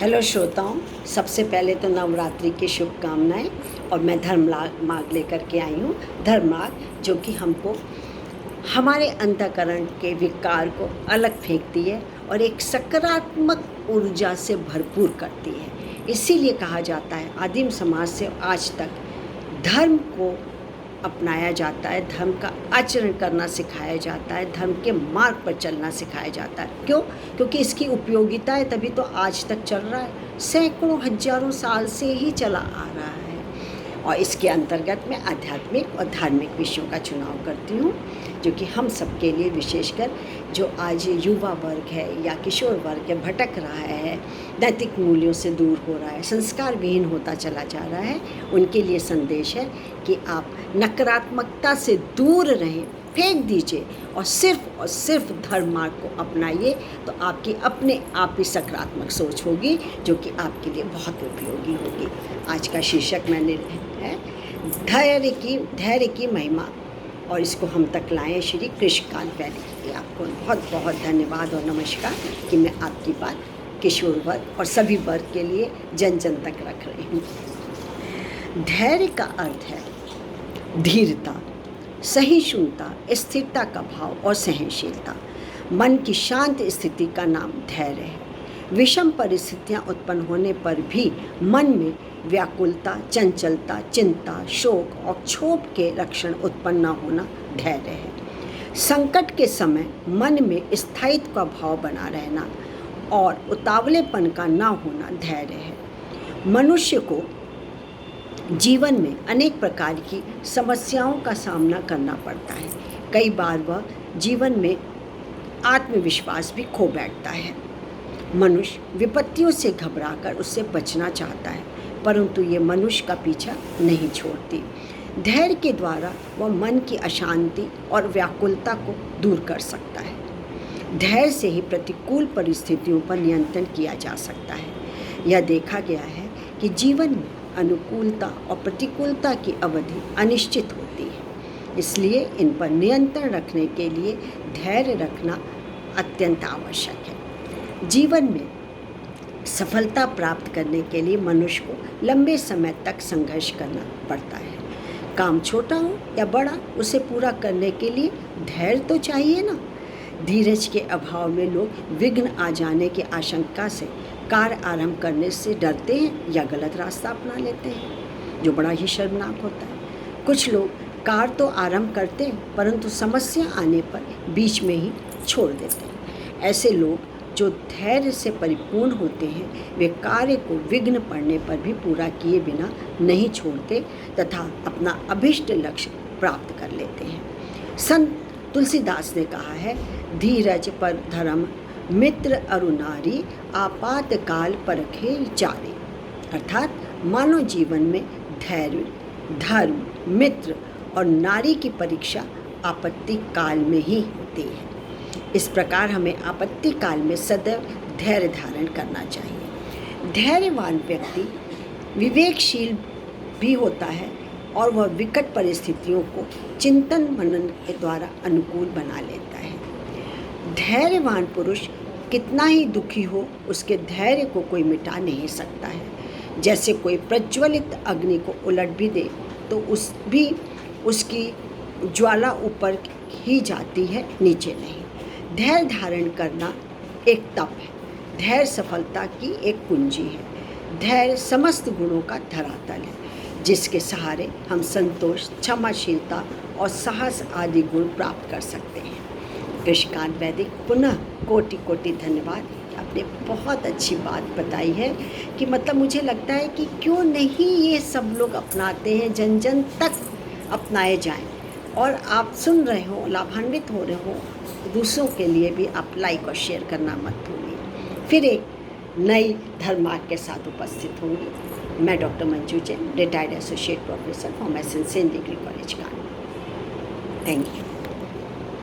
Hello श्रोताओं, सबसे पहले तो नवरात्रि की शुभकामनाएं। और मैं धर्म मार्ग लेकर के आई हूँ। धर्म मार्ग जो कि हमको हमारे अंतःकरण के विकार को अलग फेंकती है और एक सकारात्मक ऊर्जा से भरपूर करती है। इसीलिए कहा जाता है आदिम समाज से आज तक धर्म को अपनाया जाता है, धर्म का आचरण करना सिखाया जाता है, धर्म के मार्ग पर चलना सिखाया जाता है। क्यों? क्योंकि इसकी उपयोगिता है, तभी तो आज तक चल रहा है। सैकड़ों हजारों साल से ही चला आ रहा है। और इसके अंतर्गत मैं आध्यात्मिक और धार्मिक विषयों का चुनाव करती हूँ, जो कि हम सबके लिए, विशेषकर जो आज युवा वर्ग है या किशोर वर्ग है, भटक रहा है, नैतिक मूल्यों से दूर हो रहा है, संस्कार विहीन होता चला जा रहा है, उनके लिए संदेश है कि आप नकारात्मकता से दूर रहें, फेंक दीजिए और सिर्फ धर्म मार्ग को अपनाइए। तो आपकी अपने आप ही सकारात्मक सोच होगी, जो कि आपके लिए बहुत उपयोगी होगी। आज का शीर्षक मैंने है धैर्य की महिमा, और इसको हम तक लाएं श्री कृष्णकांत वैदिक। आपको बहुत बहुत धन्यवाद और नमस्कार कि मैं आपकी बात किशोर वर्ग और सभी वर्ग के लिए जन जन तक रख रही हूँ। धैर्य का अर्थ है धीरता, सहिष्णुता, स्थिरता का भाव और सहनशीलता। मन की शांत स्थिति का नाम धैर्य है। विषम परिस्थितियाँ उत्पन्न होने पर भी मन में व्याकुलता, चंचलता, चिंता, शोक और क्षोभ के लक्षण उत्पन्न न होना धैर्य है। संकट के समय मन में स्थायित्व का भाव बना रहना और उतावलेपन का न होना धैर्य है। मनुष्य को जीवन में अनेक प्रकार की समस्याओं का सामना करना पड़ता है। कई बार वह जीवन में आत्मविश्वास भी खो बैठता है। मनुष्य विपत्तियों से घबराकर उससे बचना चाहता है, परंतु ये मनुष्य का पीछा नहीं छोड़ती। धैर्य के द्वारा वह मन की अशांति और व्याकुलता को दूर कर सकता है। धैर्य से ही प्रतिकूल परिस्थितियों पर नियंत्रण किया जा सकता है। यह देखा गया है कि जीवन में अनुकूलता और प्रतिकूलता की अवधि अनिश्चित होती है, इसलिए इन पर नियंत्रण रखने के लिए धैर्य रखना अत्यंत आवश्यक है। जीवन में सफलता प्राप्त करने के लिए मनुष्य को लंबे समय तक संघर्ष करना पड़ता है। काम छोटा हो या बड़ा, उसे पूरा करने के लिए धैर्य तो चाहिए ना। धीरज के अभाव में लोग विघ्न आ जाने की आशंका से कार्य आरंभ करने से डरते हैं या गलत रास्ता अपना लेते हैं, जो बड़ा ही शर्मनाक होता है। कुछ लोग कार्य तो आरंभ करते हैं, परंतु समस्या आने पर बीच में ही छोड़ देते हैं। ऐसे लोग जो धैर्य से परिपूर्ण होते हैं, वे कार्य को विघ्न पड़ने पर भी पूरा किए बिना नहीं छोड़ते तथा अपना अभिष्ट लक्ष्य प्राप्त कर लेते हैं। संत तुलसीदास ने कहा है, धीरज पर धर्म मित्र अरु नारी, आपातकाल परखे चारे। अर्थात मानव जीवन में धैर्य, धर्म, मित्र और नारी की परीक्षा आपत्ति काल में ही होती है। इस प्रकार हमें आपत्ति काल में सदैव धैर्य धारण करना चाहिए। धैर्यवान व्यक्ति विवेकशील भी होता है और वह विकट परिस्थितियों को चिंतन मनन के द्वारा अनुकूल बना लेता है। धैर्यवान पुरुष कितना ही दुखी हो, उसके धैर्य को कोई मिटा नहीं सकता है। जैसे कोई प्रज्वलित अग्नि को उलट भी दे तो उसकी ज्वाला ऊपर ही जाती है, नीचे नहीं। धैर्य धारण करना एक तप है। धैर्य सफलता की एक कुंजी है। धैर्य समस्त गुणों का धरातल है, जिसके सहारे हम संतोष, क्षमाशीलता और साहस आदि गुण प्राप्त कर सकते हैं। कृष्णकांत वैदिक पुनः कोटि कोटि धन्यवाद। आपने बहुत अच्छी बात बताई है कि मतलब मुझे लगता है कि क्यों नहीं ये सब लोग अपनाते हैं, जन जन तक अपनाए जाएं। और आप सुन रहे हो, लाभान्वित हो रहे हो, दूसरों के लिए भी आप लाइक और शेयर करना मत भूलिए। फिर एक नई धर्म मार्ग के साथ उपस्थित होंगी। मैं doctor Manju Jain, retired associate professor, from S N Sen degree college का। Thank you.